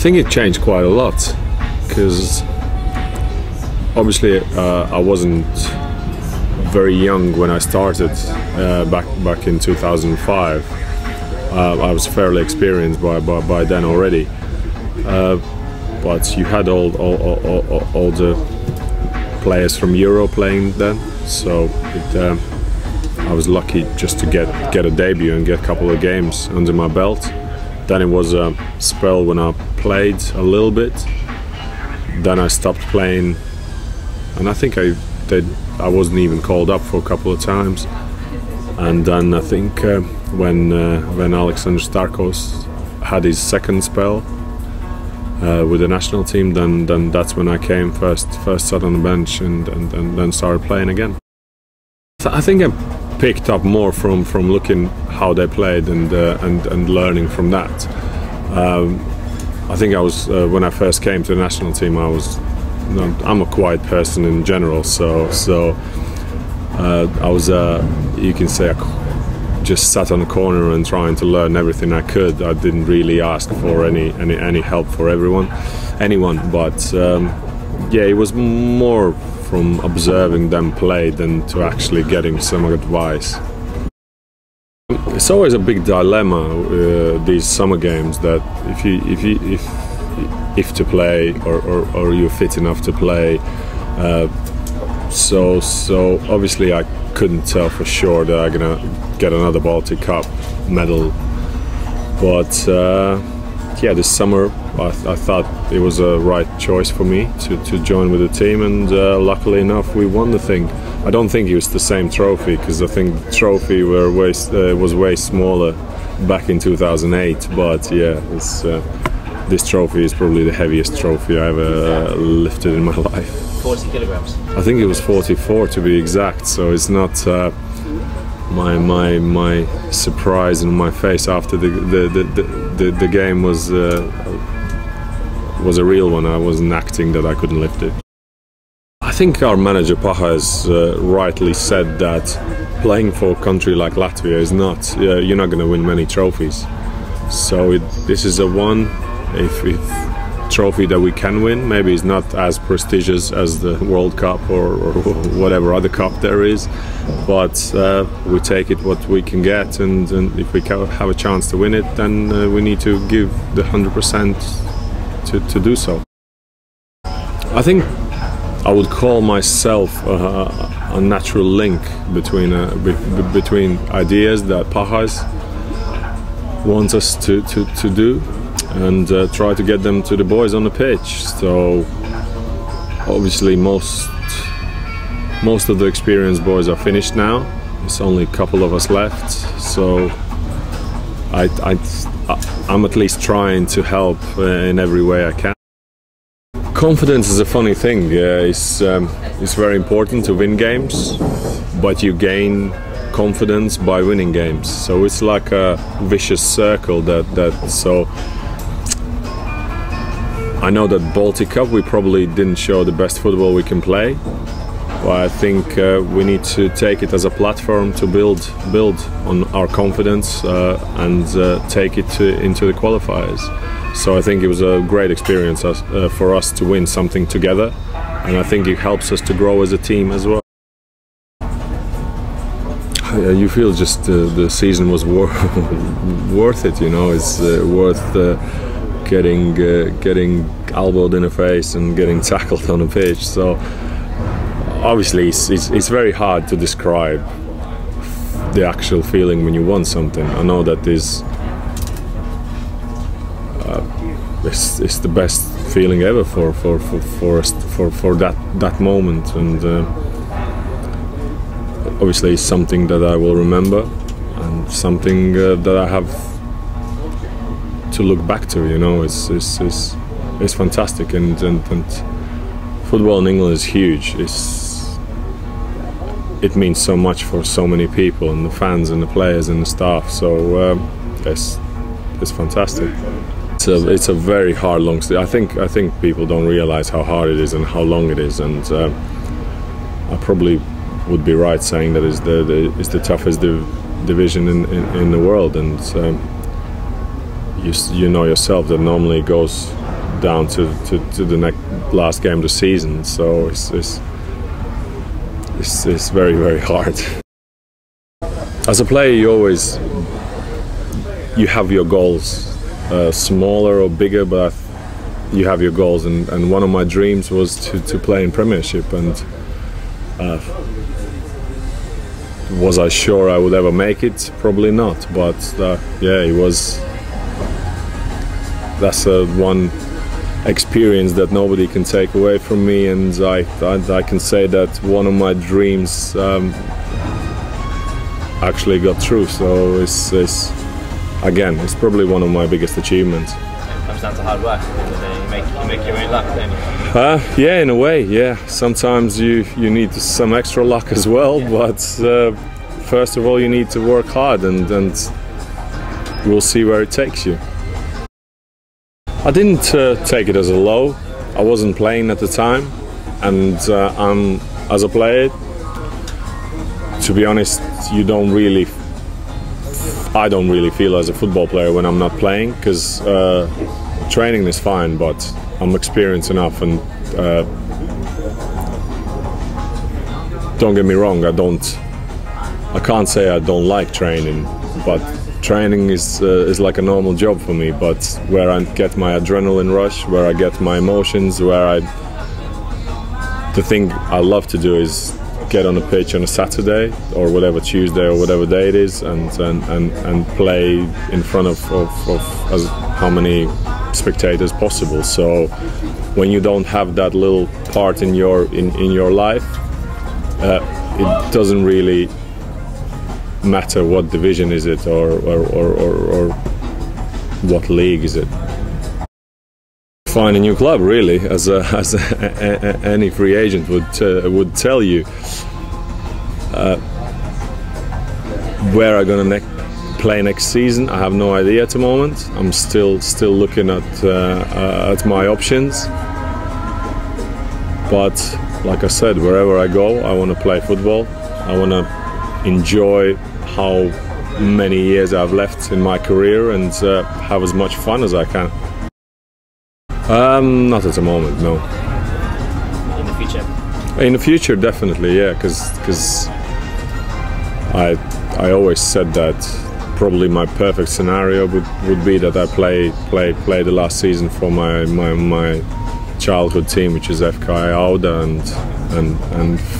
think it changed quite a lot, because obviously I wasn't very young when I started back in 2005. I was fairly experienced by then already, but you had all the players from Euro playing then, so I was lucky just to get a debut and get a couple of games under my belt. Then it was a spell when I played a little bit. Then I stopped playing, and I think I wasn't even called up for a couple of times. And then I think when Alexander Starkos had his second spell with the national team, then that's when I came first sat on the bench and then started playing again. I think I picked up more from looking how they played and learning from that. I think I was when I first came to the national team, I'm a quiet person in general, so I was you can say I just sat on the corner and trying to learn everything I could. I didn't really ask for any help for anyone, but yeah, it was more from observing them play than to actually getting some advice. It's always a big dilemma these summer games, that if to play or you're fit enough to play. So obviously I couldn't tell for sure that I'm gonna get another Baltic Cup medal, but yeah, this summer I thought it was a right choice for me to join with the team, and luckily enough we won the thing. I don't think it was the same trophy, because I think the trophy was way smaller back in 2008, but yeah, this trophy is probably the heaviest trophy I ever lifted in my life. 40 kilograms? I think it was 44 to be exact, so it's not my surprise on my face after the game was a real one. I wasn't acting that I couldn't lift it. I think our manager Paha has rightly said that playing for a country like Latvia is not, you're not going to win many trophies. So this is a one, if trophy that we can win. Maybe it's not as prestigious as the World Cup or whatever other cup there is, but we take it what we can get, and if we have a chance to win it, then we need to give the 100% to do so. I think I would call myself a natural link between ideas that Pahas wants us to do, and try to get them to the boys on the pitch. So obviously most of the experienced boys are finished now. There's only a couple of us left, so I'm at least trying to help in every way I can. Confidence is a funny thing. It's very important to win games, but you gain confidence by winning games. So it's like a vicious circle. So I know that Baltic Cup we probably didn't show the best football we can play, but I think we need to take it as a platform to build on our confidence and take it into the qualifiers. So I think it was a great experience for us to win something together, and I think it helps us to grow as a team as well. You feel just the season was worth it, you know. It's worth getting elbowed in the face and getting tackled on the pitch. So obviously it's very hard to describe the actual feeling when you won something. I know that it's the best feeling ever for that moment, and obviously it's something that I will remember, and something that I have to look back to. You know, it's fantastic, and football in England is huge. It means so much for so many people, and the fans and the players and the staff. So it's fantastic. It's a very hard, long stay. I think people don't realize how hard it is and how long it is, and I probably would be right saying that it's the toughest division in the world, and you know yourself that normally it goes down to the last game of the season. So it's very, very hard. As a player, you have your goals, smaller or bigger, but you have your goals. And one of my dreams was to play in Premiership. And was I sure I would ever make it? Probably not. But yeah, it was. That's one experience that nobody can take away from me, and I can say that one of my dreams actually got through. So it's probably one of my biggest achievements. It comes down to hard work. You make your own luck, don't you? Yeah, in a way, yeah. Sometimes you need some extra luck as well, yeah. But first of all, you need to work hard, and we'll see where it takes you. I didn't take it as a low. I wasn't playing at the time, and as a player, to be honest, I don't really feel as a football player when I'm not playing, because training is fine, but I'm experienced enough, and don't get me wrong, I can't say I don't like training, but training is like a normal job for me. But where I get my adrenaline rush, where I get my emotions, the thing I love to do is get on the pitch on a Saturday or whatever, Tuesday or whatever day it is, and play in front of as how many spectators possible. So when you don't have that little part in your life, it doesn't really matter what division is it or what league is it. Find a new club, really, as any free agent would tell you. Where I'm gonna play next season, I have no idea at the moment. I'm still looking at my options. But like I said, wherever I go, I want to play football. I want to enjoy how many years I've left in my career and have as much fun as I can. Not at the moment, no. In the future? In the future, definitely, yeah, because I always said that probably my perfect scenario would be that I play the last season for my childhood team, which is FK Auda, and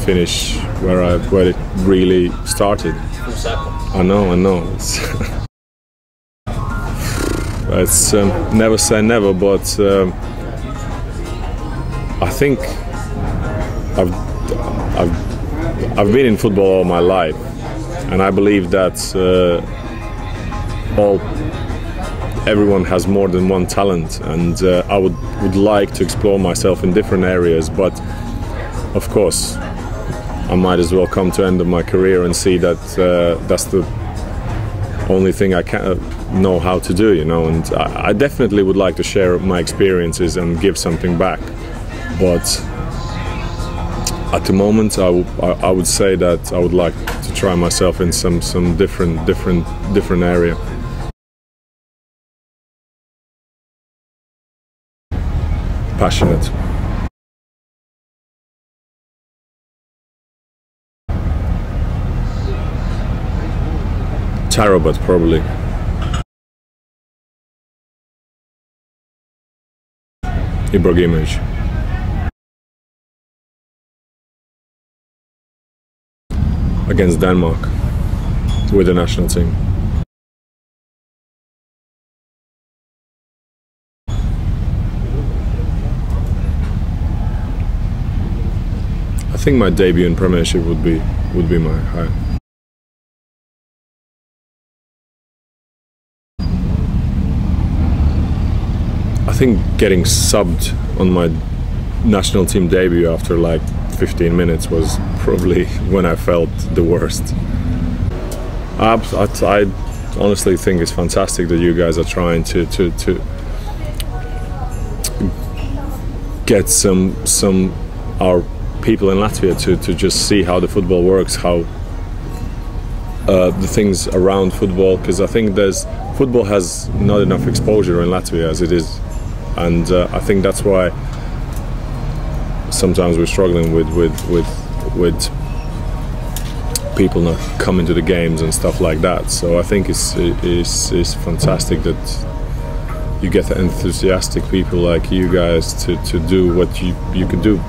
finish where it really started. Full circle. I know. It's never say never, but I think I've been in football all my life, and I believe that everyone has more than one talent, and I would like to explore myself in different areas. But of course, I might as well come to the end of my career and see that that's the only thing I know how to do, you know. And I definitely would like to share my experiences and give something back. But at the moment, I would say that I would like to try myself in some different area. Passionate. Tarabat, probably. Ibrahimovic. Against Denmark with the national team. I think my debut in Premiership would be my high. I think getting subbed on my national team debut after like 15 minutes was probably when I felt the worst. I honestly think it's fantastic that you guys are trying to get some our people in Latvia to just see how the football works, how the things around football, because I think football has not enough exposure in Latvia as it is and I think that's why sometimes we're struggling with people not coming to the games and stuff like that. So I think it's fantastic that you get enthusiastic people like you guys to do what you can do.